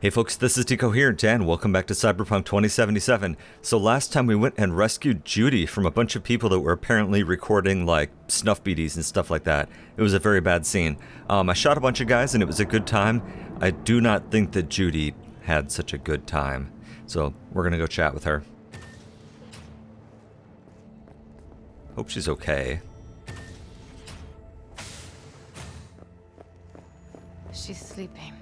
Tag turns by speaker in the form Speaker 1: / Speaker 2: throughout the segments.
Speaker 1: Hey folks, this is Decoherent and welcome back to Cyberpunk 2077. So last time we went and rescued Judy from a bunch of people that were apparently recording like snuff BDs and stuff like that. It was a very bad scene. I shot a bunch of guys and it was a good time. I do not think that Judy had such a good time. So we're gonna go chat with her. Hope she's okay.
Speaker 2: She's sleeping.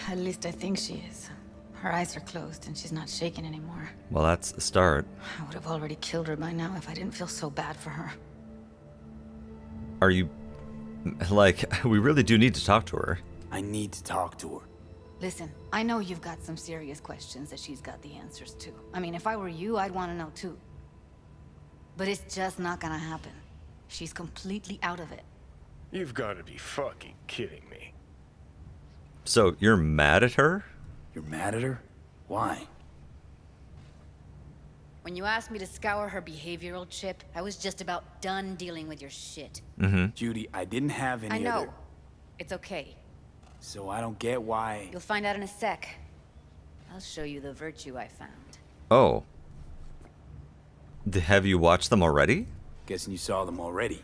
Speaker 2: At least I think she is. Her eyes are closed and she's not shaking anymore.
Speaker 1: Well, that's a start.
Speaker 2: I would have already killed her by now if I didn't feel so bad for her.
Speaker 1: Are you... like, we really do need to talk to her.
Speaker 3: I need to talk to her.
Speaker 2: Listen, I know you've got some serious questions that she's got the answers to. I mean, if I were you, I'd want to know too. But it's just not gonna happen. She's completely out of it.
Speaker 4: You've got to be fucking kidding me.
Speaker 1: So, you're mad at her?
Speaker 3: You're mad at her? Why?
Speaker 2: When you asked me to scour her behavioral chip, I was just about done dealing with your shit.
Speaker 3: Judy, I didn't have any
Speaker 2: I know.
Speaker 3: other...
Speaker 2: It's okay.
Speaker 3: So I don't get why...
Speaker 2: You'll find out in a sec. I'll show you the virtue I found.
Speaker 1: Oh. Have you watched them already?
Speaker 3: Guessing you saw them already.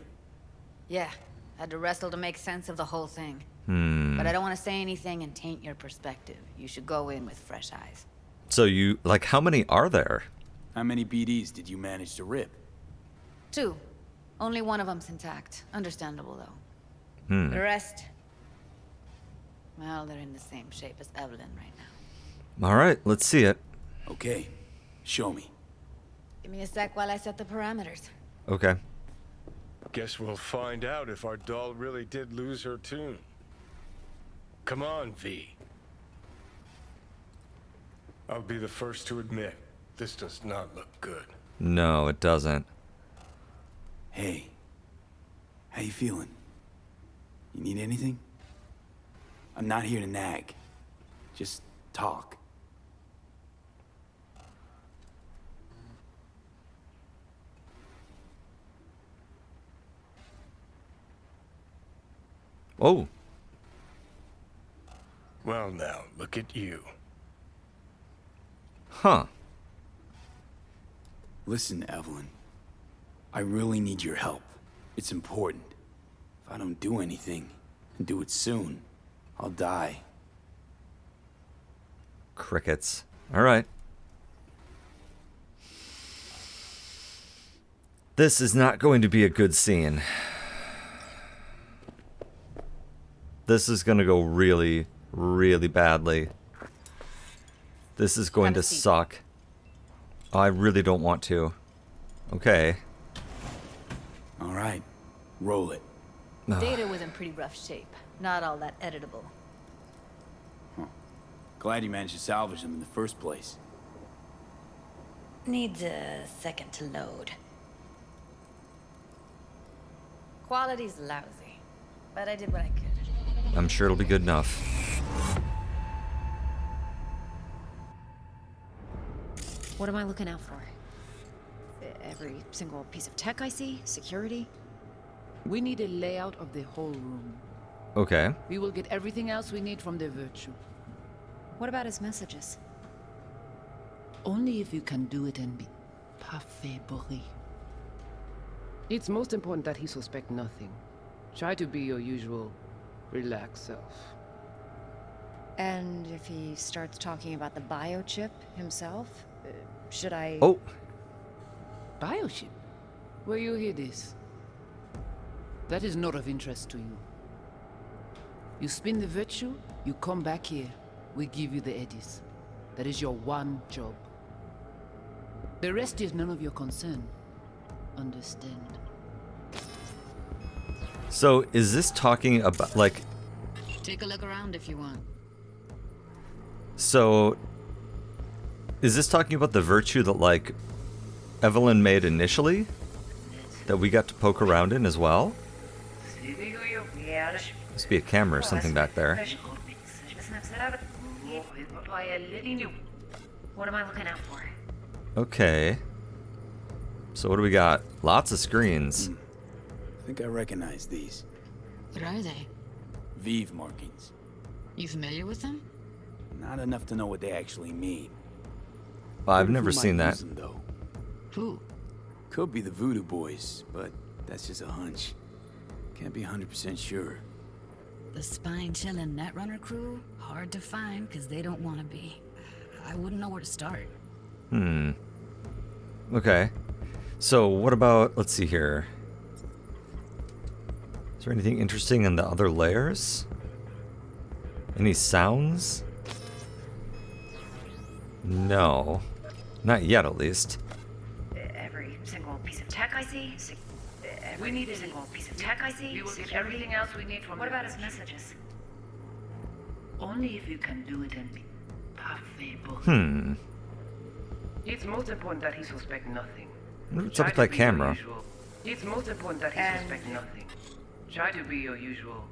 Speaker 2: Yeah, had to wrestle to make sense of the whole thing.
Speaker 1: Hmm.
Speaker 2: But I don't want to say anything and taint your perspective. You should go in with fresh eyes.
Speaker 1: So you, like, how many are there?
Speaker 3: How many BDs did you manage to rip?
Speaker 2: 2. Only one of them's intact. Understandable, though.
Speaker 1: Hmm.
Speaker 2: The rest... well, they're in the same shape as Evelyn right now.
Speaker 1: Alright, let's see it.
Speaker 3: Okay, show me.
Speaker 2: Give me a sec while I set the parameters.
Speaker 1: Okay.
Speaker 4: Guess we'll find out if our doll really did lose her tune. Come on, V. I'll be the first to admit, this does not look good.
Speaker 1: No, it doesn't.
Speaker 3: Hey, how you feeling? You need anything? I'm not here to nag. Just talk.
Speaker 1: Oh.
Speaker 4: Well now, look at you.
Speaker 1: Huh.
Speaker 3: Listen, Evelyn. I really need your help. It's important. If I don't do anything, and do it soon, I'll die.
Speaker 1: Crickets. Alright. This is not going to be a good scene. This is going to go really, really badly. This is going to suck. I really don't want to. Okay.
Speaker 3: All right, roll it.
Speaker 2: Data was in pretty rough shape. Not all that editable.
Speaker 3: Glad you managed to salvage them in the first place.
Speaker 2: Needs a second to load. Quality's lousy, but I did what I could.
Speaker 1: I'm sure it'll be good enough.
Speaker 5: What am I looking out for? Every single piece of tech I see? Security?
Speaker 6: We need a layout of the whole room.
Speaker 1: Okay.
Speaker 6: We will get everything else we need from the virtue.
Speaker 5: What about his messages?
Speaker 6: Only if you can do it and be parfait bourré. It's most important that he suspect nothing. Try to be your usual relaxed self.
Speaker 5: And if he starts talking about the biochip himself, should I...
Speaker 1: Oh.
Speaker 6: Biochip? Where you hear this? That is not of interest to you. You spin the virtue, you come back here. We give you the eddies. That is your one job. The rest is none of your concern. Understand?
Speaker 1: So, is this talking about, like...
Speaker 2: Take a look around if you want.
Speaker 1: So... is this talking about the virtue that, like, Evelyn made initially? That we got to poke around in as well? Must be a camera or something back there.
Speaker 5: What am I looking out for?
Speaker 1: Okay. So what do we got? Lots of screens.
Speaker 3: I think I recognize these.
Speaker 2: What are they?
Speaker 3: Vive markings.
Speaker 2: You familiar with them?
Speaker 3: Not enough to know what they actually mean.
Speaker 1: I've
Speaker 3: Who
Speaker 1: never
Speaker 3: might
Speaker 1: seen that.
Speaker 3: use them, though?
Speaker 2: Who?
Speaker 3: Could be the Voodoo Boys, but that's just a hunch. Can't be 100% sure.
Speaker 2: The spine-chilling Netrunner crew? Hard to find, because they don't want to be. I wouldn't know where to start.
Speaker 1: Okay. So what about, let's see here. Is there anything interesting in the other layers? Any sounds? No. Not yet, at least.
Speaker 5: Every single piece of tech I see. Every single piece of tech I see.
Speaker 6: We will get everything else we need from
Speaker 5: What
Speaker 6: the
Speaker 5: about his
Speaker 6: village.
Speaker 5: messages?
Speaker 6: Only if you can do it in parfait. It's most important that he suspect nothing.
Speaker 1: What's
Speaker 6: Try
Speaker 1: up with
Speaker 6: to
Speaker 1: that
Speaker 6: be your
Speaker 1: camera?
Speaker 6: usual- It's most important that he suspect nothing. Try to be your usual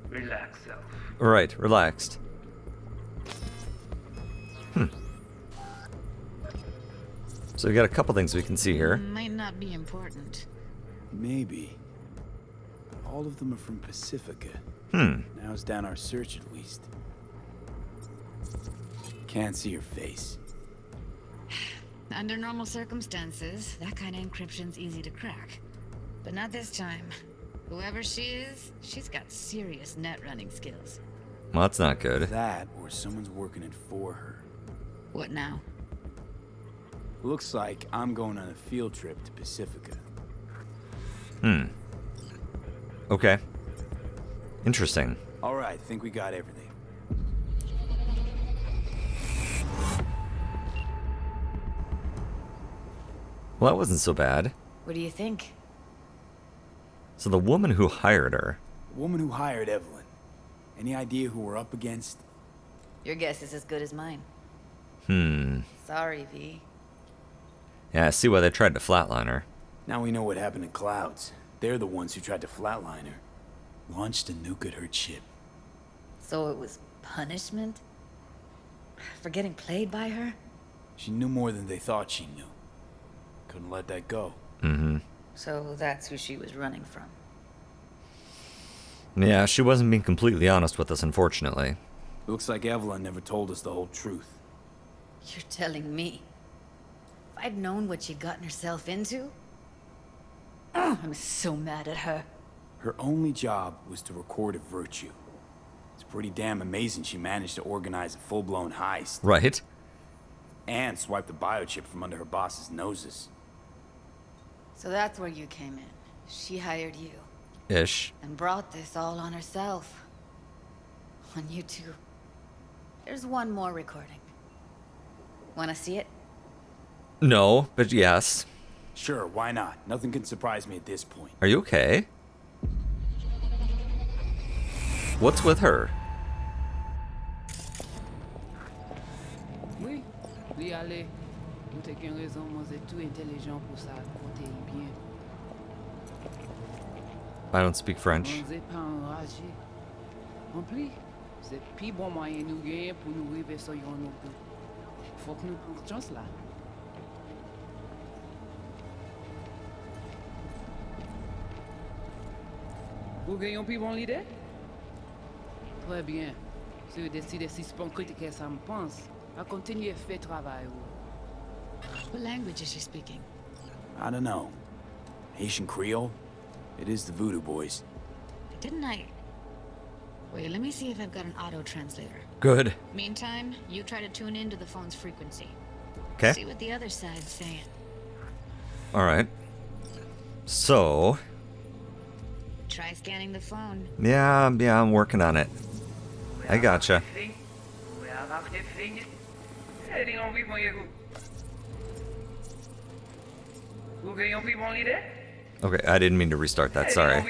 Speaker 6: relaxed self.
Speaker 1: Right, relaxed. So we got a couple things we can see here.
Speaker 2: Might not be important.
Speaker 3: Maybe. But all of them are from Pacifica. Now's down our search, at least. Can't see her face.
Speaker 2: Under normal circumstances, that kind of encryption's easy to crack. But not this time. Whoever she is, she's got serious net running skills.
Speaker 1: Well, that's not good.
Speaker 3: That, or someone's working it for her.
Speaker 2: What now?
Speaker 3: Looks like I'm going on a field trip to Pacifica.
Speaker 1: Okay. Interesting.
Speaker 3: All right, think we got everything.
Speaker 1: Well, that wasn't so bad.
Speaker 2: What do you think?
Speaker 1: So the woman who hired her.
Speaker 3: The woman who hired Evelyn. Any idea who we're up against?
Speaker 2: Your guess is as good as mine. Sorry, V.
Speaker 1: Yeah, I see why they tried to flatline her.
Speaker 3: Now we know what happened to Clouds. They're the ones who tried to flatline her. Launched a nuke at her ship.
Speaker 2: So it was punishment? For getting played by her?
Speaker 3: She knew more than they thought she knew. Couldn't let that go.
Speaker 2: So that's who she was running from.
Speaker 1: Yeah, she wasn't being completely honest with us, unfortunately.
Speaker 3: Looks like Evelyn never told us the whole truth.
Speaker 2: You're telling me? If I'd known what she'd gotten herself into? I'm so mad at her.
Speaker 3: Her only job was to record a virtue. It's pretty damn amazing she managed to organize a full-blown heist.
Speaker 1: Right?
Speaker 3: And swipe the biochip from under her boss's noses.
Speaker 2: So that's where you came in. She hired you.
Speaker 1: Ish.
Speaker 2: And brought this all on herself. On you two. There's one more recording. Wanna see it?
Speaker 1: No, but yes.
Speaker 3: Sure, why not? Nothing can surprise me at this point.
Speaker 1: Are you okay? What's with her?
Speaker 6: Oui, oui, allez. Nous t'es qu'une raison, moi, c'est tout intelligent pour ça, compter bien.
Speaker 1: I don't speak French.
Speaker 6: On n'est pas enragé. En plus, c'est plus bon moyen nous gagner pour nous arriver sur yon nous. Faut que nous prenions chance là. Vous gagnez plus bon l'idée? Très bien. Si vous décidez si c'est bon critiquer ça me pense, à continuer à faire travail.
Speaker 2: What language is she speaking?
Speaker 3: I don't know. Haitian Creole? It is the Voodoo Boys.
Speaker 2: Didn't I... Wait, let me see if I've got an auto-translator.
Speaker 1: Good.
Speaker 2: Meantime, you try to tune into the phone's frequency.
Speaker 1: Okay.
Speaker 2: See what the other side's saying.
Speaker 1: Alright. So...
Speaker 2: Try scanning the phone.
Speaker 1: Yeah, I'm working on it. I gotcha. Okay, I didn't mean to restart that, sorry.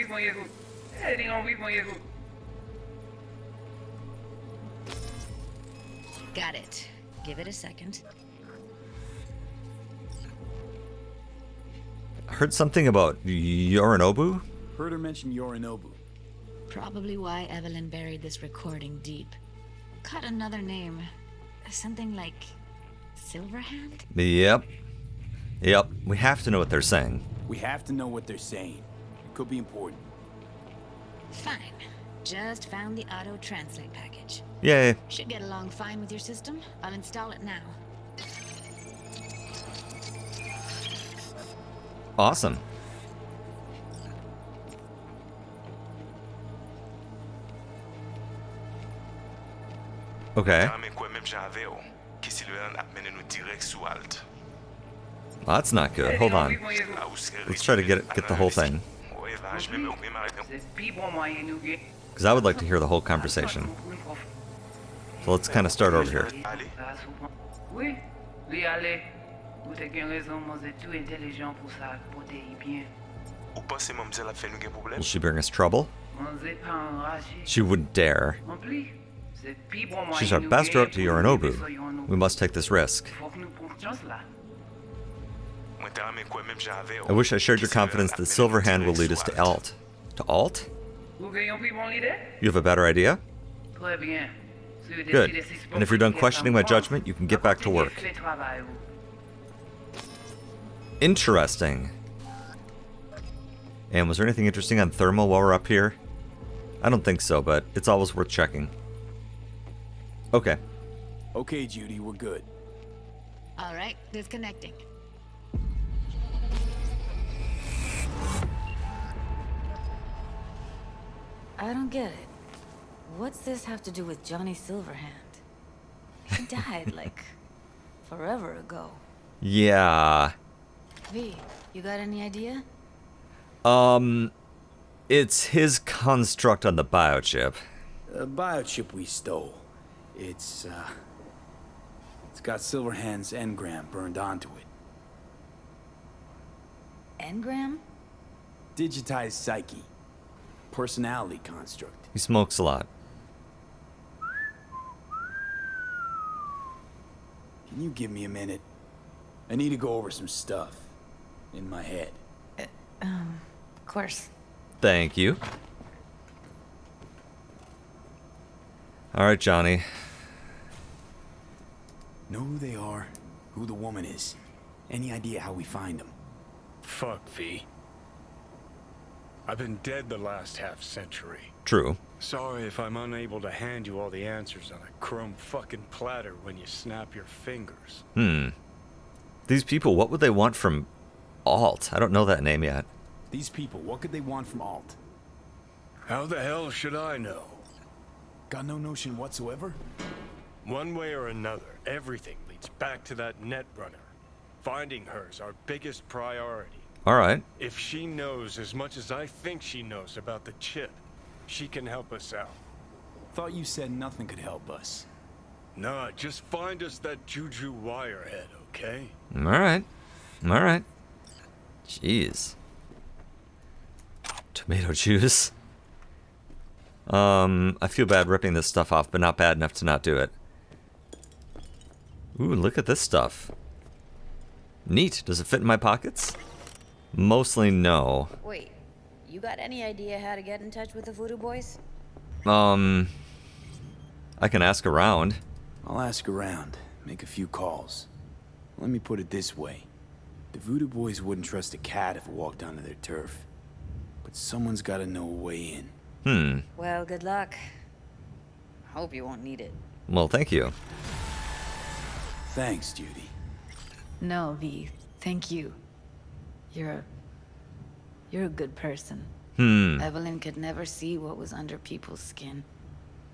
Speaker 2: Got it. Give it a second.
Speaker 1: Heard something about Yorinobu?
Speaker 3: Heard her mention Yorinobu.
Speaker 2: Probably why Evelyn buried this recording deep. Caught another name. Something like... Silverhand?
Speaker 1: Yep, we have to know what they're saying.
Speaker 3: We have to know what they're saying. It could be important.
Speaker 2: Fine. Just found the auto-translate package.
Speaker 1: Yay.
Speaker 2: Should get along fine with your system. I'll install it now.
Speaker 1: Awesome. Okay. Well, that's not good. Hold on. Let's try to get the whole thing. Because I would like to hear the whole conversation. So let's kind of start over here. Will she bring us trouble? She wouldn't dare. She's our best route to Yorinobu. We must take this risk. I wish I shared your confidence that Silverhand will lead us to Alt. To Alt? You have a better idea? Good. And if you're done questioning my judgment, you can get back to work. Interesting. And was there anything interesting on thermal while we're up here? I don't think so, but it's always worth checking. Okay.
Speaker 3: Okay, Judy, we're good.
Speaker 2: All right, disconnecting. I don't get it. What's this have to do with Johnny Silverhand? He died, like, forever ago.
Speaker 1: Yeah.
Speaker 2: V, you got any idea?
Speaker 1: It's his construct on the biochip.
Speaker 3: The biochip we stole. It's got Silverhand's engram burned onto it.
Speaker 2: Engram?
Speaker 3: Digitized psyche. Personality construct.
Speaker 1: He smokes a lot.
Speaker 3: Can you give me a minute? I need to go over some stuff in my head.
Speaker 2: Of course.
Speaker 1: Thank you. Alright, Johnny.
Speaker 3: Know who they are, who the woman is. Any idea how we find them?
Speaker 4: Fuck, V. I've been dead the last half-century.
Speaker 1: True.
Speaker 4: Sorry if I'm unable to hand you all the answers on a chrome fucking platter when you snap your fingers.
Speaker 1: These people, what would they want from Alt? I don't know that name yet.
Speaker 3: These people, what could they want from Alt?
Speaker 4: How the hell should I know?
Speaker 3: Got no notion whatsoever?
Speaker 4: One way or another, everything leads back to that Netrunner. Finding her's our biggest priority.
Speaker 1: Alright.
Speaker 4: If she knows as much as I think she knows about the chip, she can help us out.
Speaker 3: Thought you said nothing could help us.
Speaker 4: Nah, just find us that Juju wirehead, okay?
Speaker 1: Alright. Alright. Jeez. Tomato juice. I feel bad ripping this stuff off, but not bad enough to not do it. Ooh, look at this stuff. Neat. Does it fit in my pockets? Mostly no.
Speaker 5: Wait, you got any idea how to get in touch with the Voodoo Boys?
Speaker 1: I can ask around.
Speaker 3: I'll ask around, make a few calls. Let me put it this way. The Voodoo Boys wouldn't trust a cat if it walked onto their turf. But someone's gotta know a way in.
Speaker 5: Well, good luck. Hope you won't need it.
Speaker 1: Well, thank you.
Speaker 3: Thanks, Judy.
Speaker 2: No, V. Thank you. You're a good person. Evelyn could never see what was under people's skin.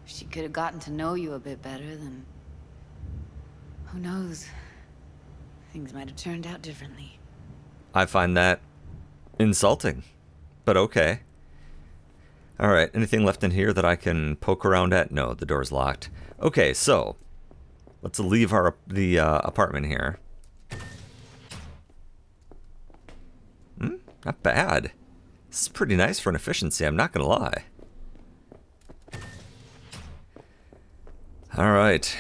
Speaker 2: If she could have gotten to know you a bit better, then who knows? Things might have turned out differently.
Speaker 1: I find that insulting, but okay. Alright, anything left in here that I can poke around at? No, the door's locked. Okay, so let's leave the apartment here. Not bad. This is pretty nice for an efficiency, I'm not gonna lie. Alright.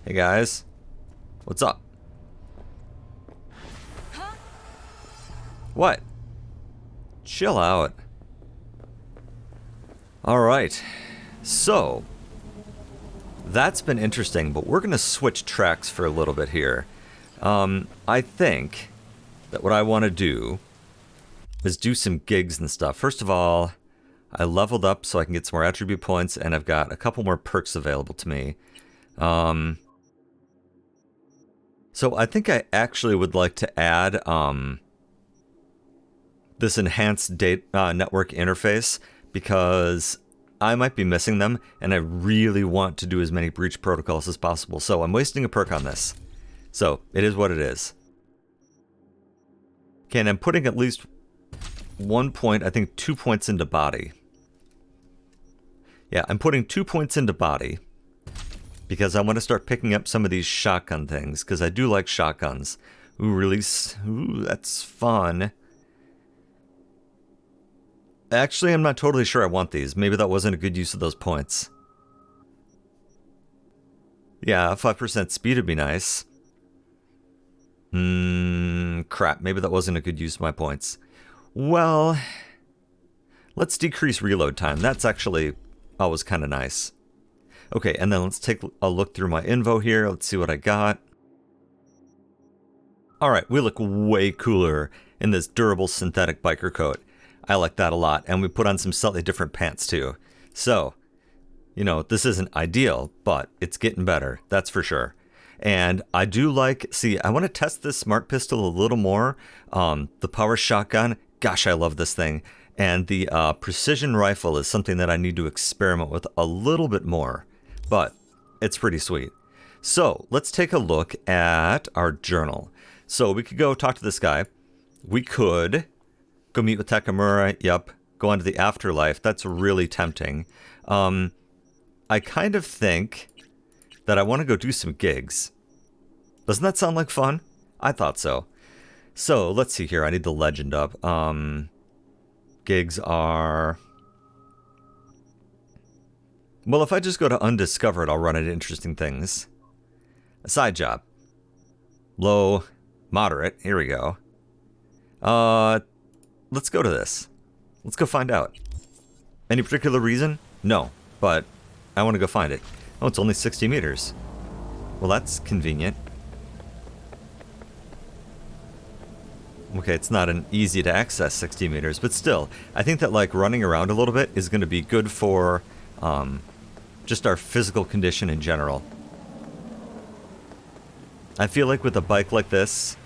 Speaker 1: Hey guys. What's up?
Speaker 2: Huh?
Speaker 1: What? Chill out. Alright. So, that's been interesting, but we're gonna switch tracks for a little bit here. I think that what I want to do is do some gigs and stuff. First of all, I leveled up so I can get some more attribute points, and I've got a couple more perks available to me. So I think I actually would like to add this enhanced network interface, because I might be missing them, and I really want to do as many breach protocols as possible. So I'm wasting a perk on this. So it is what it is. Okay, and I'm putting at least 1 point, I think 2 points into body. Yeah, I'm putting 2 points into body because I want to start picking up some of these shotgun things, because I do like shotguns. Ooh, release. Ooh, that's fun. Actually, I'm not totally sure I want these. Maybe that wasn't a good use of those points. Yeah, 5% speed would be nice. Crap. Maybe that wasn't a good use of my points. Well, let's decrease reload time. That's actually always kind of nice. Okay, and then let's take a look through my info here. Let's see what I got. Alright, we look way cooler in this durable synthetic biker coat. I like that a lot. And we put on some slightly different pants too. So, you know, this isn't ideal, but it's getting better. That's for sure. And I do like, see, I want to test this smart pistol a little more. The power shotgun, gosh, I love this thing. And the precision rifle is something that I need to experiment with a little bit more. But it's pretty sweet. So let's take a look at our journal. So we could go talk to this guy. We could go meet with Takamura. Yep. Go on to the afterlife. That's really tempting. I kind of think that I want to go do some gigs. Doesn't that sound like fun? I thought so. So let's see here. I need the legend up. Gigs are... Well, if I just go to undiscovered, I'll run into interesting things. A side job. Low, moderate. Here we go. Let's go to this. Let's go find out. Any particular reason? No, but I want to go find it. Oh, it's only 60 meters. Well, that's convenient. Okay, it's not an easy to access 60 meters, but still, I think that like running around a little bit is going to be good for just our physical condition in general. I feel like with a bike like this,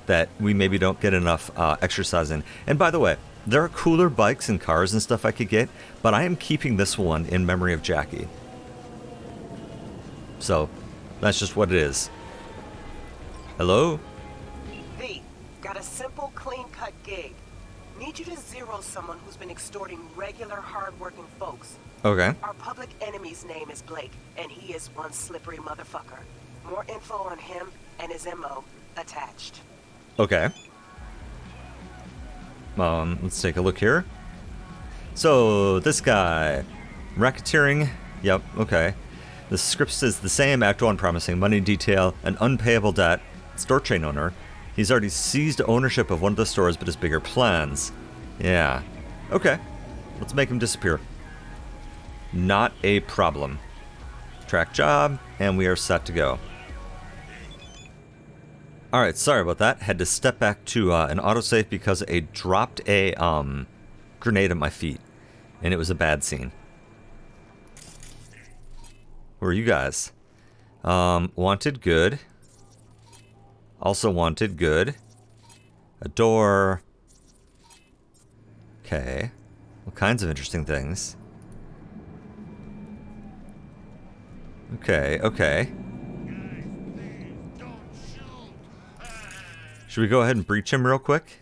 Speaker 1: that we maybe don't get enough exercise in. And by the way, there are cooler bikes and cars and stuff I could get, but I am keeping this one in memory of Jackie. So, that's just what it is. Hello?
Speaker 7: V, got a simple, clean-cut gig. Need you to zero someone who's been extorting regular, hard-working folks.
Speaker 1: Okay.
Speaker 7: Our public enemy's name is Blake, and he is one slippery motherfucker. More info on him and his MO attached.
Speaker 1: Okay. Let's take a look here. So, this guy. Racketeering. Yep, okay. The script says the same. Act 1 promising money detail, an unpayable debt, store chain owner. He's already seized ownership of one of the stores, but has bigger plans. Yeah. Okay. Let's make him disappear. Not a problem. Track job, and we are set to go. Alright, sorry about that. Had to step back to an autosave because I dropped a grenade at my feet. And it was a bad scene. Who are you guys? Wanted, good. Also wanted, good. A door. Okay. All kinds of interesting things. Okay, okay. Should we go ahead and breach him real quick?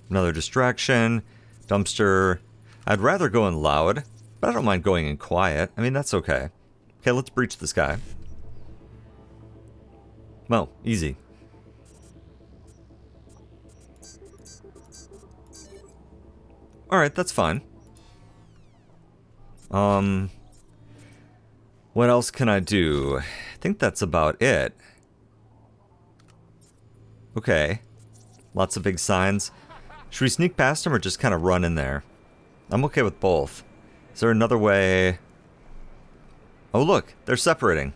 Speaker 1: Another distraction. Dumpster. I'd rather go in loud, but I don't mind going in quiet. I mean, that's okay. Okay, let's breach this guy. Well, easy. Alright, that's fine. What else can I do? I think that's about it. Okay. Lots of big signs. Should we sneak past them or just kind of run in there? I'm okay with both. Is there another way? Oh, look. They're separating.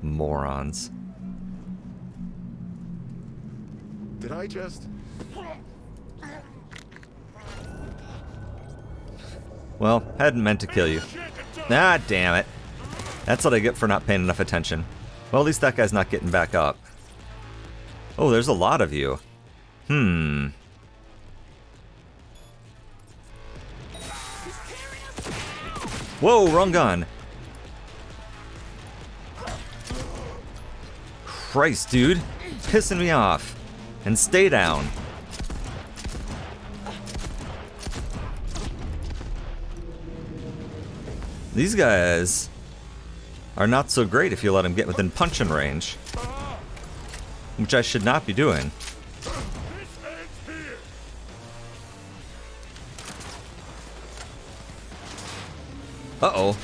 Speaker 1: Morons.
Speaker 8: Did I just...
Speaker 1: Well, hadn't meant to kill you. Ah, damn it. That's what I get for not paying enough attention. Well, at least that guy's not getting back up. Oh, there's a lot of you. Whoa, wrong gun. Christ, dude. Pissing me off. And stay down. These guys are not so great if you let them get within punching range. Which I should not be doing. Uh-oh.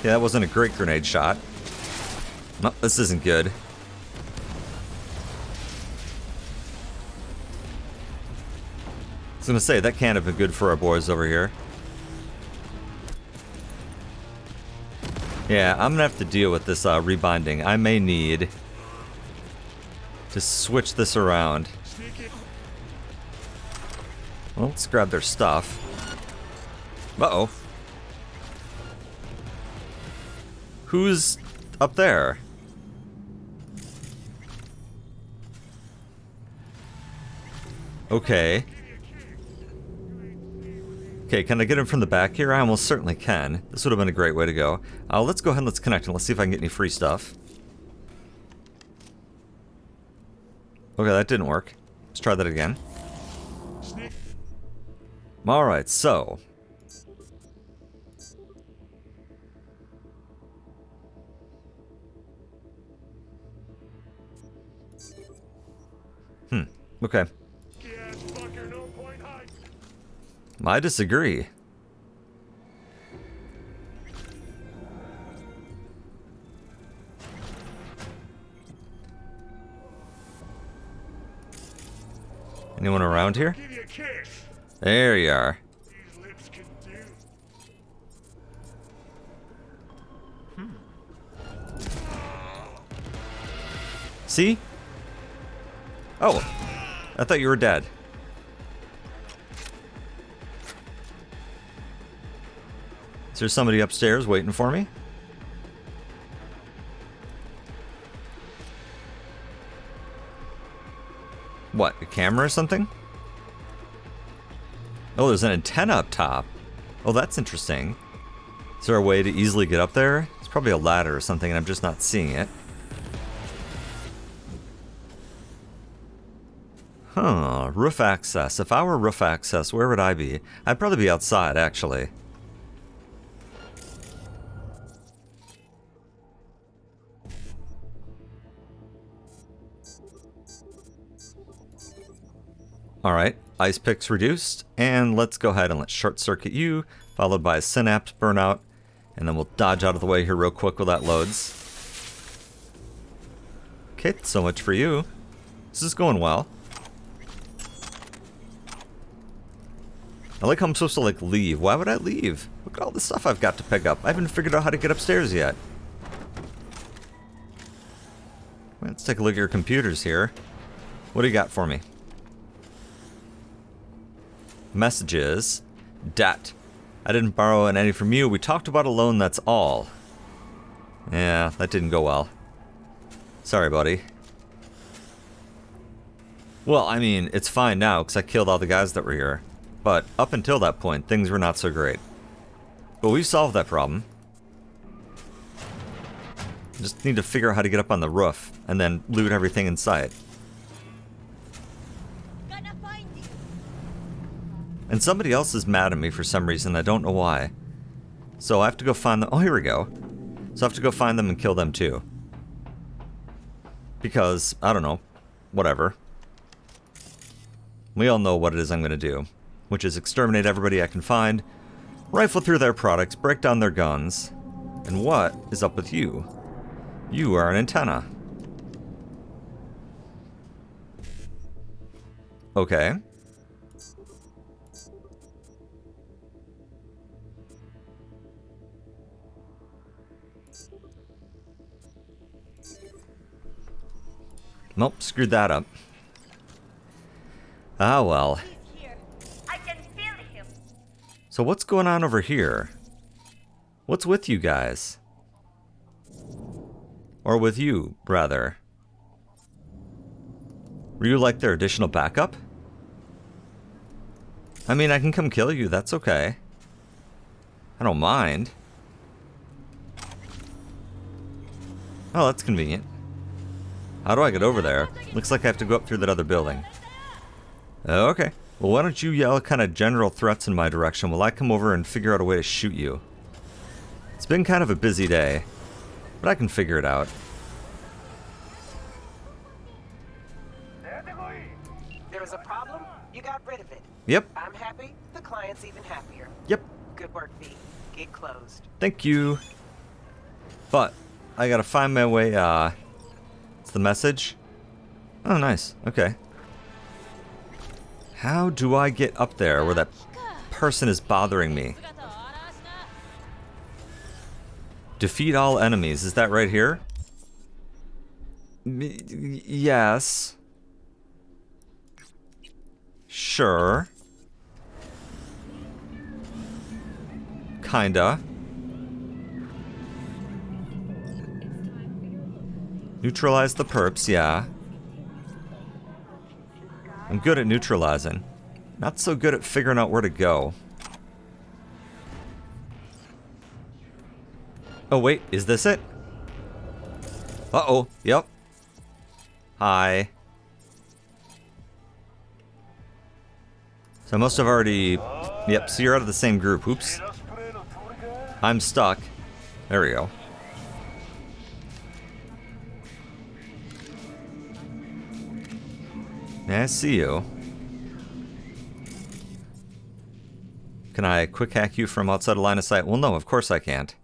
Speaker 1: Yeah, that wasn't a great grenade shot. No, this isn't good. I was gonna say, that can't have been good for our boys over here. Yeah, I'm gonna have to deal with this rebinding. I may need to switch this around. Well, let's grab their stuff. Uh-oh. Who's up there? Okay. Okay, can I get him from the back here? I almost certainly can. This would have been a great way to go. Let's go ahead and let's connect and let's see if I can get any free stuff. Okay, that didn't work. Let's try that again. Alright, so. Okay. I disagree. Anyone around here? There you are. See? Oh, I thought you were dead. Is there somebody upstairs waiting for me? What, a camera or something? Oh, there's an antenna up top. Oh, that's interesting. Is there a way to easily get up there? It's probably a ladder or something and I'm just not seeing it. Huh, roof access. If I were roof access, where would I be? I'd probably be outside, actually. Alright, ice picks reduced, and let's go ahead and let's short circuit you, followed by a synapse burnout, and then we'll dodge out of the way here real quick while that loads. Okay, so much for you. This is going well. I like how I'm supposed to, like, leave. Why would I leave? Look at all the stuff I've got to pick up. I haven't figured out how to get upstairs yet. Let's take a look at your computers here. What do you got for me? Messages. Debt. I didn't borrow any from you. We talked about a loan, that's all. Yeah, that didn't go well. Sorry, buddy. Well, I mean, it's fine now, because I killed all the guys that were here. But up until that point, things were not so great. But we've solved that problem. Just need to figure out how to get up on the roof, and then loot everything in sight. And somebody else is mad at me for some reason, I don't know why. So I have to go find them. Oh, here we go. So I have to go find them and kill them too. Because, I don't know, whatever. We all know what it is I'm going to do. Which is exterminate everybody I can find, rifle through their products, break down their guns. And what is up with you? You are an antenna. Okay. Nope, screwed that up. Ah, well.
Speaker 8: He's here. I can feel him.
Speaker 1: So what's going on over here? What's with you guys? Or with you, rather. Were you like their additional backup? I mean, I can come kill you, that's okay. I don't mind. Oh, that's convenient. How do I get over there? Looks like I have to go up through that other building. Okay. Well, why don't you yell kind of general threats in my direction while I come over and figure out a way to shoot you. It's been kind of a busy day, but I can figure it out.
Speaker 7: There is a problem, you got rid of it.
Speaker 1: Yep.
Speaker 7: I'm happy, the client's even happier.
Speaker 1: Yep.
Speaker 7: Good work, V. Gate closed.
Speaker 1: Thank you. But I gotta find my way, it's the message. Oh, nice. Okay. How do I get up there where that person is bothering me? Defeat all enemies. Is that right here? Yes. Sure. Kinda. Neutralize the perps, yeah. I'm good at neutralizing. Not so good at figuring out where to go. Oh wait, is this it? Uh-oh, yep. Hi. So I must have already... Yep, so you're out of the same group. Oops. I'm stuck. There we go. Yeah, I see you. Can I quick hack you from outside a line of sight? Well, no, of course I can't.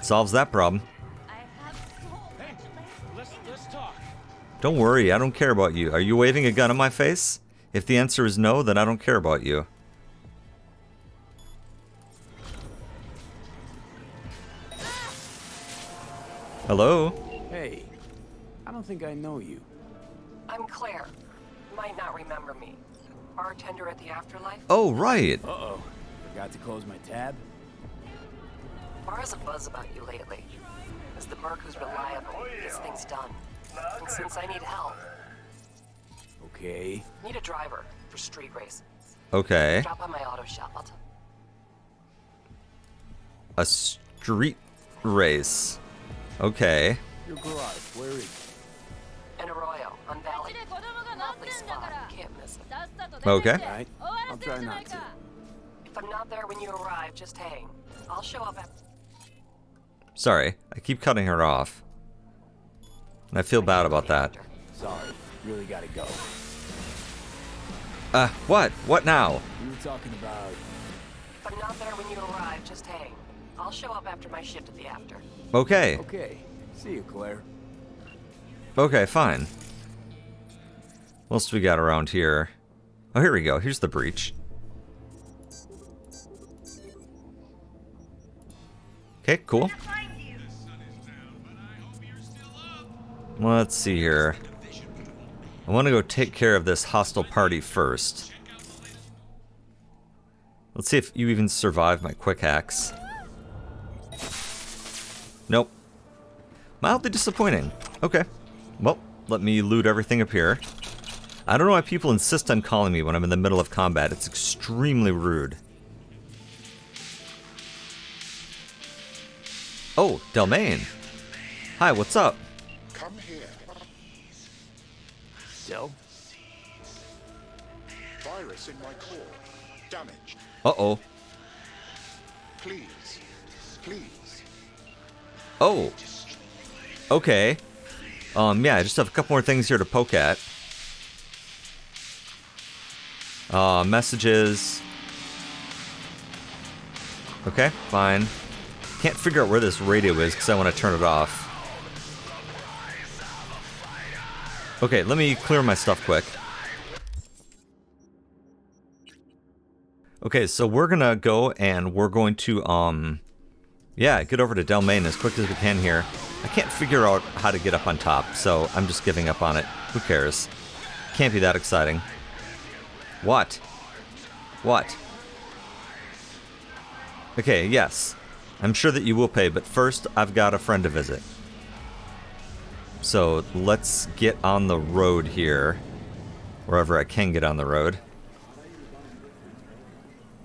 Speaker 1: Solves that problem.
Speaker 8: Hey, let's talk.
Speaker 1: Don't worry, I don't care about you. Are you waving a gun in my face? If the answer is no, then I don't care about you. Hello?
Speaker 3: Hey, I don't think I know you.
Speaker 7: I'm Claire. Might not remember me. Bartender at the Afterlife?
Speaker 1: Oh, right.
Speaker 3: Uh-oh. Forgot to close my tab?
Speaker 7: Bar has a buzz about you lately. As the merc who's reliable, gets things done. And since I need help,
Speaker 3: Okay.
Speaker 7: need a driver for street races.
Speaker 1: Okay.
Speaker 7: Drop by my auto shop. I'll
Speaker 1: A street race. Okay.
Speaker 3: Your garage, where is it?
Speaker 7: in Arroyo, on Valley. Lovely spot. Can't miss it.
Speaker 1: Okay.
Speaker 3: Alright, I'll try not to.
Speaker 7: If I'm not there when you arrive, just hang. I'll show up at...
Speaker 1: Sorry, I keep cutting her off. And I feel bad about that.
Speaker 3: Sorry, really gotta go.
Speaker 1: What? What now?
Speaker 3: We were talking about...
Speaker 7: If I'm not there when you arrive, just hang. I'll show up after my shift at the After.
Speaker 1: Okay.
Speaker 3: Okay, see you, Claire.
Speaker 1: Okay, fine. What else do we got around here? Oh, here we go. Here's the breach. Okay, cool. Let's see here. I want to go take care of this hostile party first. Let's see if you even survive my quick hacks. Nope. Mildly disappointing. Okay. Well, let me loot everything up here. I don't know why people insist on calling me when I'm in the middle of combat. It's extremely rude. Oh, Delamain. Hi, what's up?
Speaker 9: Come here.
Speaker 3: Del?
Speaker 9: Virus in my core. Damaged.
Speaker 1: Uh-oh.
Speaker 9: Please. Please.
Speaker 1: Oh. Okay. Yeah, I just have a couple more things here to poke at. Messages. Okay, fine. Can't figure out where this radio is because I want to turn it off. Okay, let me clear my stuff quick. Okay, so we're gonna go and we're going to, Yeah, get over to Delamain as quick as we can here. I can't figure out how to get up on top, so I'm just giving up on it. Who cares? Can't be that exciting. What? What? Okay, yes. I'm sure that you will pay, but first I've got a friend to visit. So let's get on the road here. Wherever I can get on the road.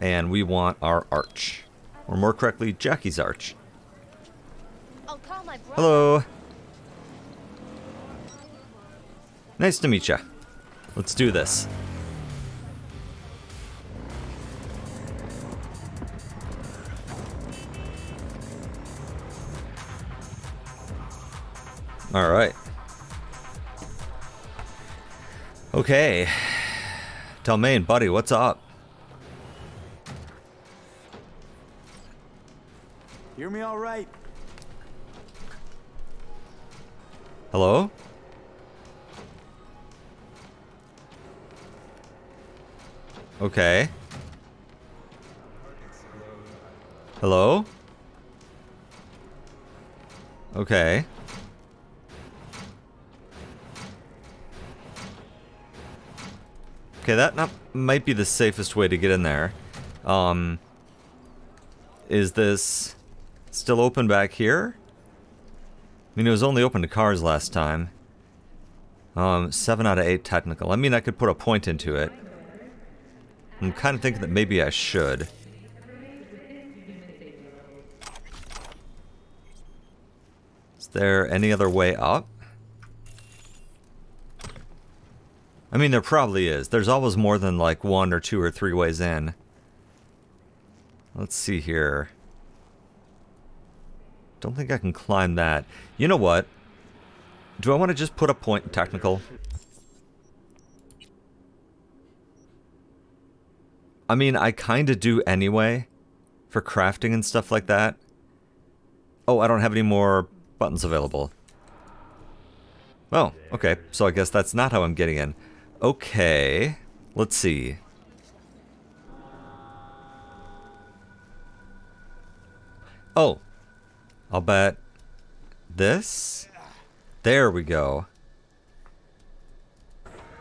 Speaker 1: And we want our arch. Or more correctly, Jackie's arch.
Speaker 5: I'll call my brother.
Speaker 1: Hello. Nice to meet ya. Let's do this. All right. Okay. Delamain, buddy, what's up?
Speaker 3: Hear me all right?
Speaker 1: Hello? Okay. Hello? Okay. Okay, that might be the safest way to get in there. Is this still open back here? I mean, it was only open to cars last time. 7 out of 8 technical. I mean, I could put a point into it. I'm kind of thinking that maybe I should. Is there any other way up? I mean, there probably is. There's always more than like 1 or 2 or 3 ways in. Let's see here. Don't think I can climb that. You know what? Do I want to just put a point in technical? I mean, I kind of do anyway. For crafting and stuff like that. Oh, I don't have any more buttons available. Oh, okay. So I guess that's not how I'm getting in. Okay. Let's see. Oh. I'll bet this? There we go.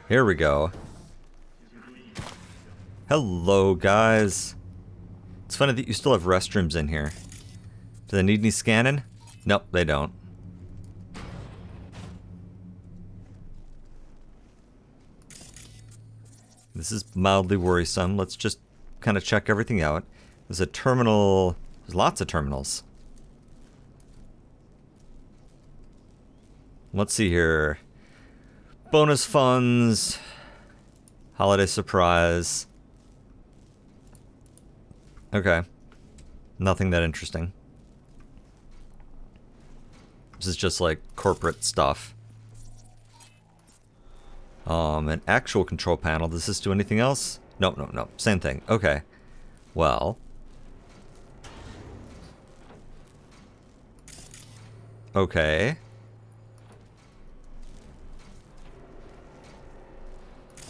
Speaker 1: Here we go. Hello, guys. It's funny that you still have restrooms in here. Do they need any scanning? Nope, they don't. This is mildly worrisome. Let's just kind of check everything out. There's a terminal. There's lots of terminals. Let's see here. Bonus funds. Holiday surprise. Okay. Nothing that interesting. This is just like corporate stuff. An actual control panel. Does this do anything else? Nope, nope, nope. Same thing. Okay. Well. Okay.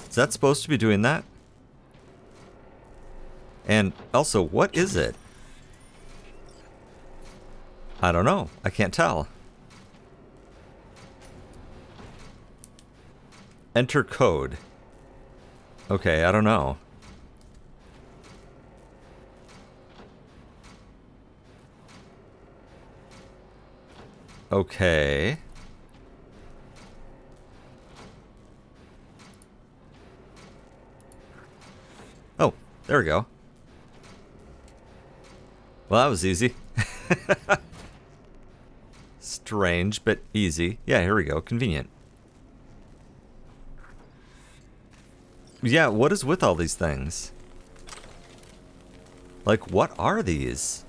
Speaker 1: Is that supposed to be doing that? And also, what is it? I don't know. I can't tell. Enter code. Okay, I don't know. Okay. Oh, there we go. Well, that was easy. Strange, but easy. Yeah, here we go. Convenient. Yeah, what is with all these things? Like, what are these?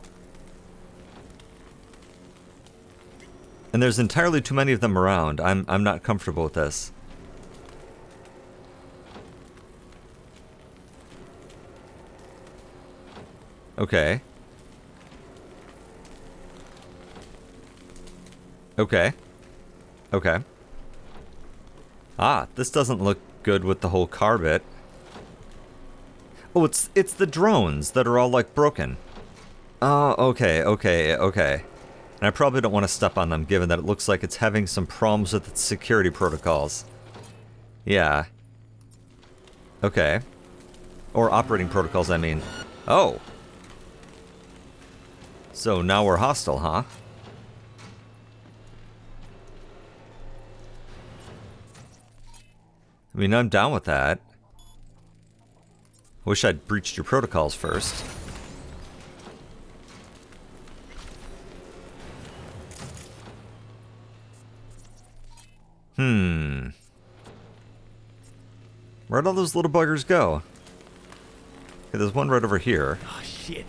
Speaker 1: And there's entirely too many of them around. I'm not comfortable with this. Okay. Okay. Okay. Ah, this doesn't look good with the whole car bit. Oh, it's the drones that are all like broken. Oh, okay, okay, okay. And I probably don't want to step on them, given that it looks like it's having some problems with its security protocols. Yeah. Okay. Or operating protocols, I mean. Oh! So now we're hostile, huh? I mean, I'm down with that. Wish I'd breached your protocols first. Where'd all those little buggers go? Okay, there's one right over here.
Speaker 3: Oh, shit.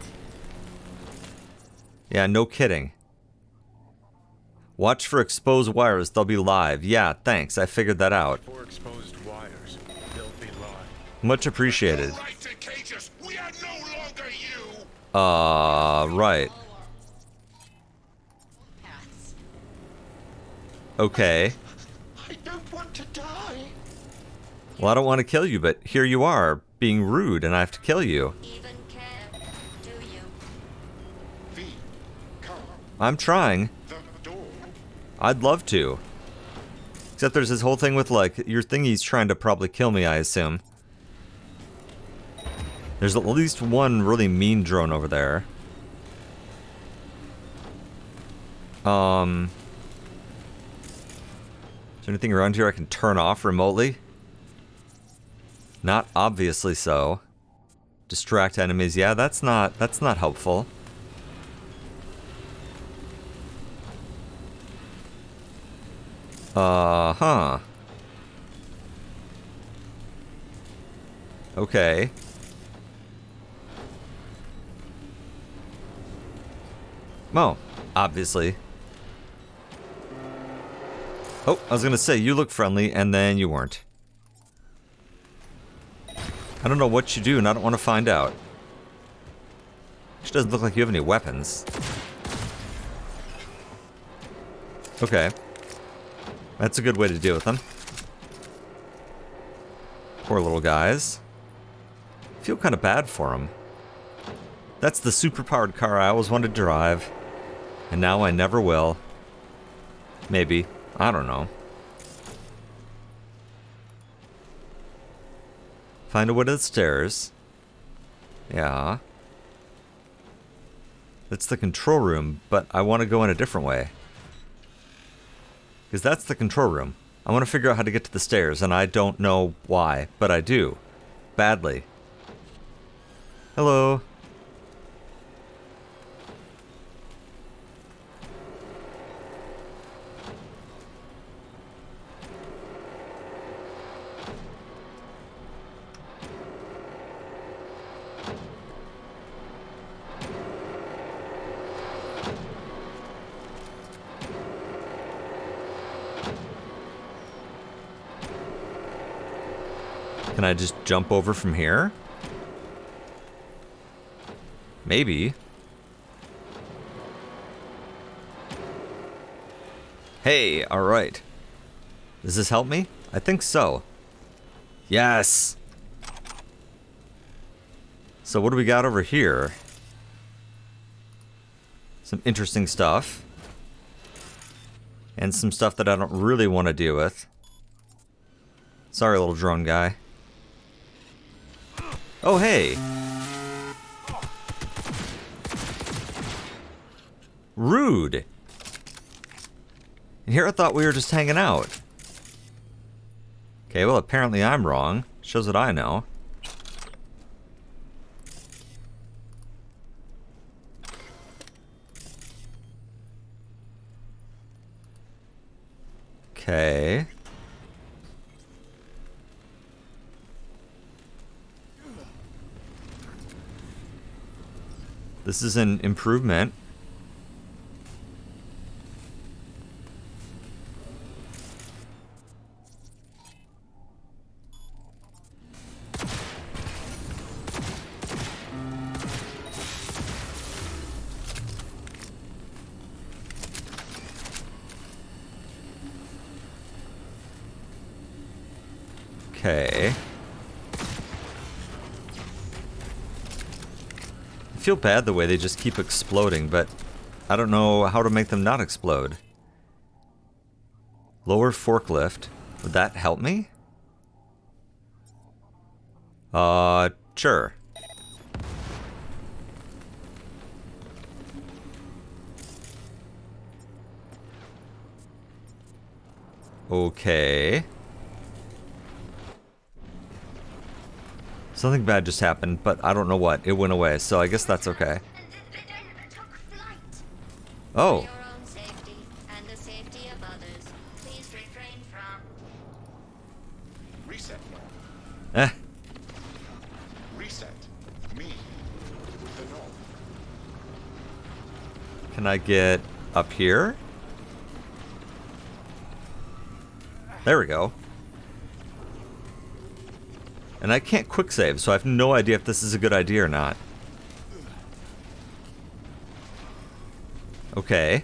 Speaker 1: Yeah, no kidding. Watch for exposed wires, they'll be live. Yeah, thanks, I figured that out.
Speaker 4: For exposed wires, they'll be live.
Speaker 1: Much appreciated.
Speaker 9: Right to cage us. We are no longer you.
Speaker 1: Right. Okay.
Speaker 9: I don't want to die.
Speaker 1: Well, I don't want to kill you, but here you are, being rude, and I have to kill you.
Speaker 8: Even care, do you?
Speaker 9: V, come.
Speaker 1: I'm trying.
Speaker 9: The door.
Speaker 1: I'd love to. Except there's this whole thing with, like, your thingy's trying to probably kill me, I assume. There's at least one really mean drone over there. Is there anything around here I can turn off remotely? Not obviously so. Distract enemies. Yeah, that's not helpful. Huh. Okay. Oh, obviously. Oh, I was gonna say, you look friendly, and then you weren't. I don't know what you do, and I don't want to find out. She doesn't look like you have any weapons. Okay. That's a good way to deal with them. Poor little guys. I feel kind of bad for them. That's the super-powered car I always wanted to drive. And now I never will. Maybe. I don't know. Find a way to the stairs. Yeah. That's the control room, but I want to go in a different way. Because that's the control room. I want to figure out how to get to the stairs, and I don't know why, but I do. Badly. Hello. Can I just jump over from here? Maybe. Hey, alright. Does this help me? I think so. Yes! So what do we got over here? Some interesting stuff. And some stuff that I don't really want to deal with. Sorry, little drone guy. Oh, hey! Rude! And here I thought we were just hanging out. Okay, well apparently I'm wrong. Shows what I know. Okay. This is an improvement. Okay. I feel bad the way they just keep exploding, but I don't know how to make them not explode. Lower forklift. Would that help me? Sure. Okay. Something bad just happened, but I don't know what. It went away, so I guess that's okay. Oh.
Speaker 8: For your own safety and the safety of others, please refrain from
Speaker 9: Reset.
Speaker 1: Eh.
Speaker 9: Reset. Me. The knob.
Speaker 1: Can I get up here? There we go. And I can't quick save, so I have no idea if this is a good idea or not. Okay.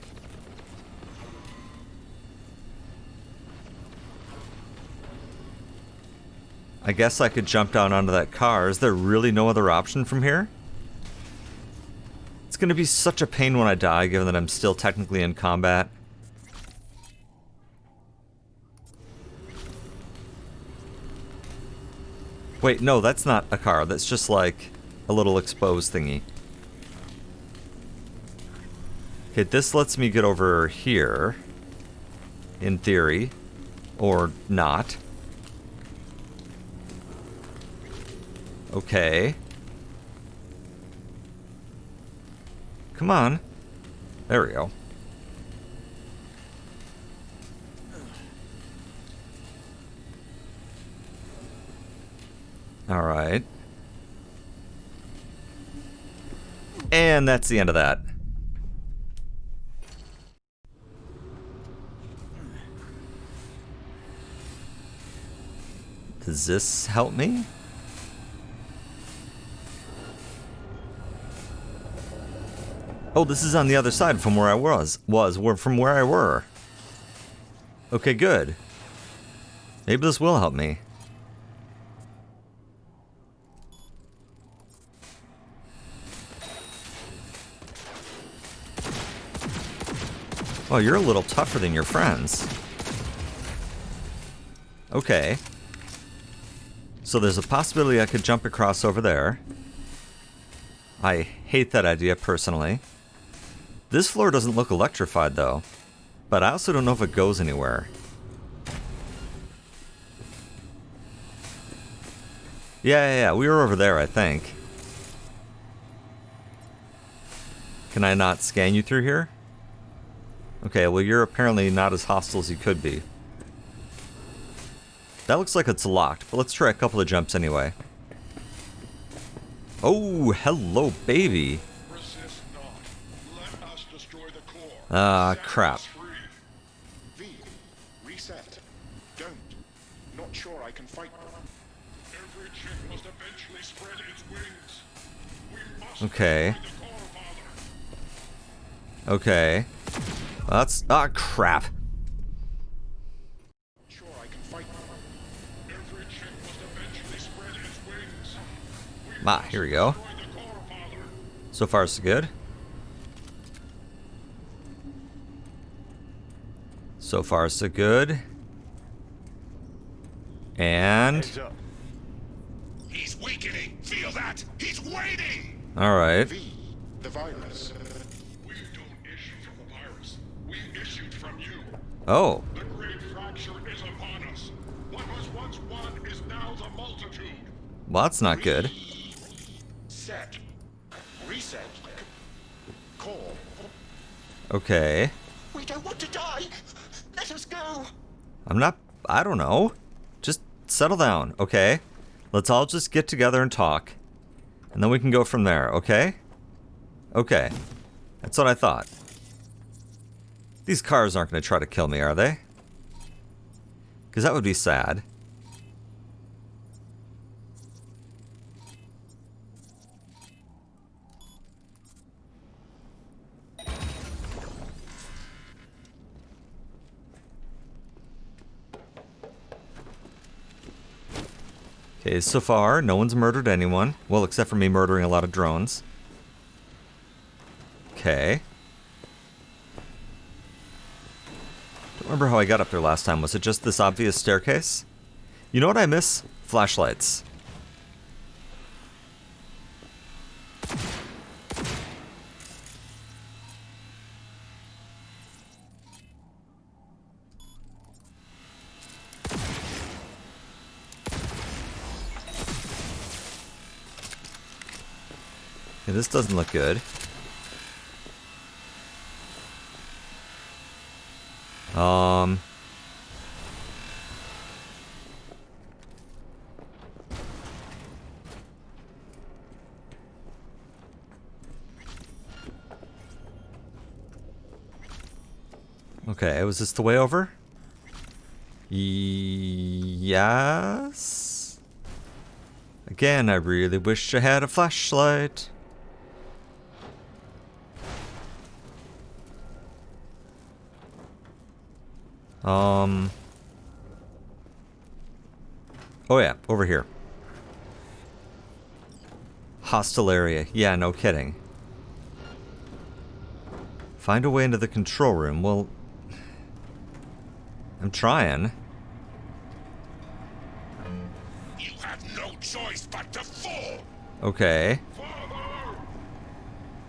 Speaker 1: I guess I could jump down onto that car. Is there really no other option from here? It's gonna be such a pain when I die, given that I'm still technically in combat. Wait, no, that's not a car. That's just like a little exposed thingy. Okay, this lets me get over here. In theory. Or not. Okay. Come on. There we go. Alright. And that's the end of that. Does this help me? Oh, this is on the other side from where I was from where I were. Okay, good. Maybe this will help me. Oh, you're a little tougher than your friends. Okay. So there's a possibility I could jump across over there. I hate that idea personally. This floor doesn't look electrified though. But I also don't know if it goes anywhere. Yeah, we were over there, I think. Can I not scan you through here? Okay, well you're apparently not as hostile as you could be. That looks like it's locked, but let's try a couple of jumps anyway. Oh, hello, baby.
Speaker 9: Resist not. Let us destroy the core.
Speaker 1: Ah,
Speaker 9: Set
Speaker 1: crap.
Speaker 9: us free. V. Reset. Don't. Not sure I can fight. Every chip must eventually spread its wings. We must
Speaker 1: Okay.
Speaker 9: destroy the core, Father.
Speaker 1: Okay. That's... Ah, crap.
Speaker 9: Sure I can fight. Every chip must eventually spread its wings.
Speaker 1: Ah, here we go.
Speaker 9: Destroy the core, Father.
Speaker 1: So far, so good. So far, so good. And...
Speaker 4: Heads up.
Speaker 9: He's weakening. Feel that? He's waiting.
Speaker 1: Alright.
Speaker 9: V. The virus. We don't issue from the virus. We issued from you.
Speaker 1: Oh.
Speaker 9: The great fracture is upon us. What was once one is now the multitude.
Speaker 1: Well, that's not good.
Speaker 9: Set. Reset. Call.
Speaker 1: Okay.
Speaker 9: We don't want to die. Let us go.
Speaker 1: I'm not... I don't know. Just settle down, okay? Let's all just get together and talk. And then we can go from there, okay? Okay. That's what I thought. These cars aren't going to try to kill me, are they? Because that would be sad. Okay, so far, no one's murdered anyone. Well, except for me murdering a lot of drones. Okay. Don't remember how I got up there last time. Was it just this obvious staircase? You know what I miss? Flashlights. Okay, this doesn't look good. Okay, was this the way over? Yes. Again, I really wish I had a flashlight. Oh yeah, over here. Hostile area. Yeah, no kidding. Find a way into the control room. Well, I'm trying.
Speaker 9: You have no choice but to fall!
Speaker 1: Okay.
Speaker 9: Father!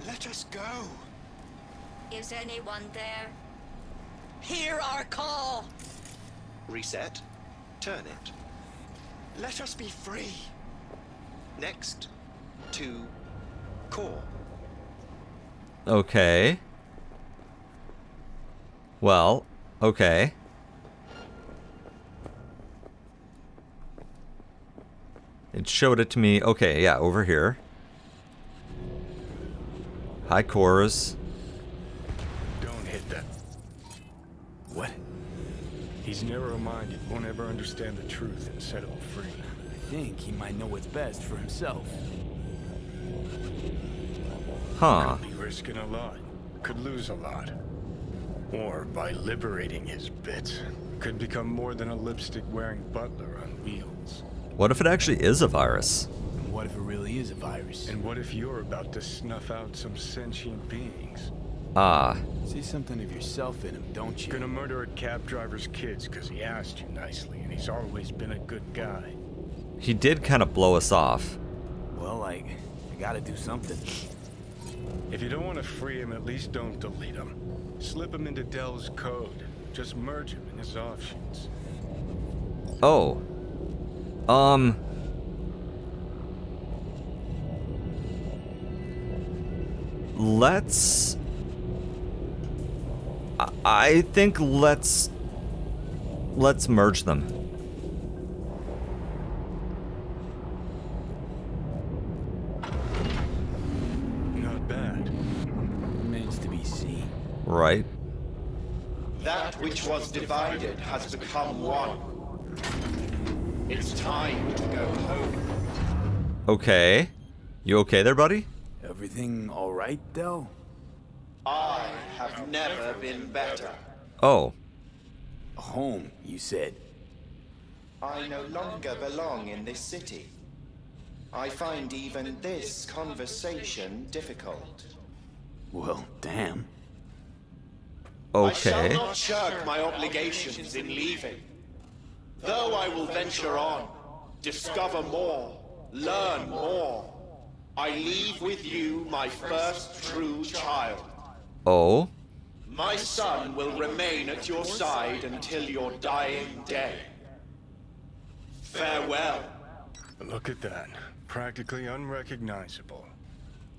Speaker 9: Let us go.
Speaker 8: Is anyone there?
Speaker 7: Hear our call!
Speaker 10: Reset. Turn it. Let us be free. Next. To core.
Speaker 1: Okay. Well, okay. It showed it to me. Okay, yeah, over here. High cores.
Speaker 4: Don't hit that.
Speaker 3: What?
Speaker 4: He's narrow-minded, won't ever understand the truth and set him free.
Speaker 3: I think he might know what's best for himself.
Speaker 1: Huh.
Speaker 4: Could be risking a lot. Could lose a lot. Or by liberating his bits, could become more than a lipstick-wearing butler on wheels.
Speaker 1: What if it actually is a virus?
Speaker 3: And what if it really is a virus?
Speaker 4: And what if you're about to snuff out some sentient beings?
Speaker 1: Ah.
Speaker 3: See something of yourself in him, don't you?
Speaker 4: Gonna murder a cab driver's kids because he asked you nicely, and he's always been a good guy.
Speaker 1: He did kind of blow us off.
Speaker 3: Well, I gotta do something.
Speaker 4: If you don't want to free him, at least don't delete him. Slip him into Dell's code. Just merge him in his offshoots.
Speaker 1: Oh. Let's... I think let's merge them.
Speaker 4: Not bad.
Speaker 3: Remains to be seen.
Speaker 1: Right.
Speaker 10: That which was divided has become one. It's time to go home.
Speaker 1: Okay. You okay there, buddy?
Speaker 3: Everything all right, Del?
Speaker 10: I have never been better.
Speaker 1: Oh.
Speaker 3: Home, you said.
Speaker 10: I no longer belong in this city. I find even this conversation difficult.
Speaker 3: Well, damn.
Speaker 10: I shall
Speaker 1: Okay.
Speaker 10: not shirk my obligations in leaving. Though I will venture on, discover more, learn more, I leave with you my first true child.
Speaker 1: Oh.
Speaker 10: My son will remain at your side until your dying day. Farewell.
Speaker 4: Look at that. Practically unrecognizable.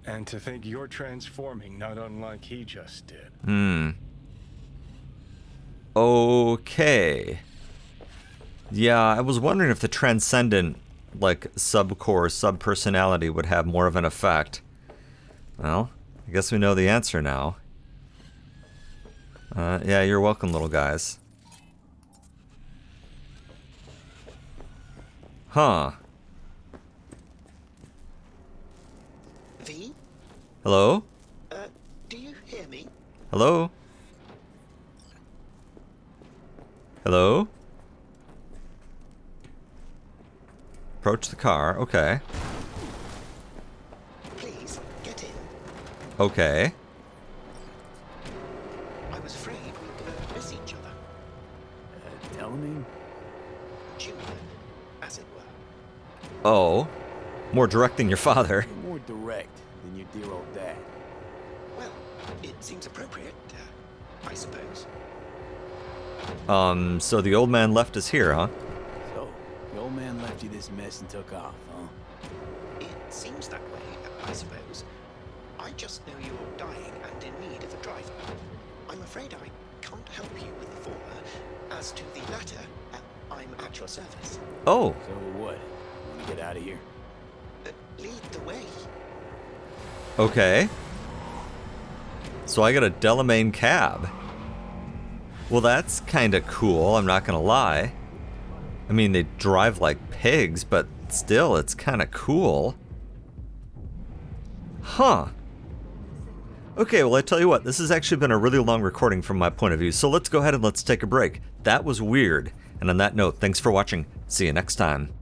Speaker 4: And to think you're transforming not unlike he just did.
Speaker 1: Okay. Yeah, I was wondering if the transcendent, like, sub-core, sub-personality would have more of an effect. Well, I guess we know the answer now. Yeah, you're welcome, little guys. Huh.
Speaker 10: V?
Speaker 1: Hello?
Speaker 10: Do you hear me?
Speaker 1: Hello? Hello? Approach the car. Okay.
Speaker 10: Please, get in.
Speaker 1: Okay.
Speaker 3: real name?
Speaker 10: Junior, as it were.
Speaker 1: Oh, more direct than your father.
Speaker 3: You're more direct than your dear old dad.
Speaker 10: Well, it seems appropriate, I suppose.
Speaker 1: So the old man left us here, huh?
Speaker 3: So, the old man left you this mess and took off, huh?
Speaker 10: It seems that way, I suppose. I just know you're dying and in need of a driver. I'm afraid I can't help you with the former. As to the latter, I'm at your service.
Speaker 1: Oh.
Speaker 3: So what? Want to get out of here?
Speaker 10: Lead the way.
Speaker 1: Okay. So I got a Delamain cab. Well, that's kind of cool, I'm not gonna lie. I mean, they drive like pigs, but still, it's kind of cool. Huh. Okay, well, I tell you what, this has actually been a really long recording from my point of view, so let's go ahead and let's take a break. That was weird. And on that note, thanks for watching. See you next time.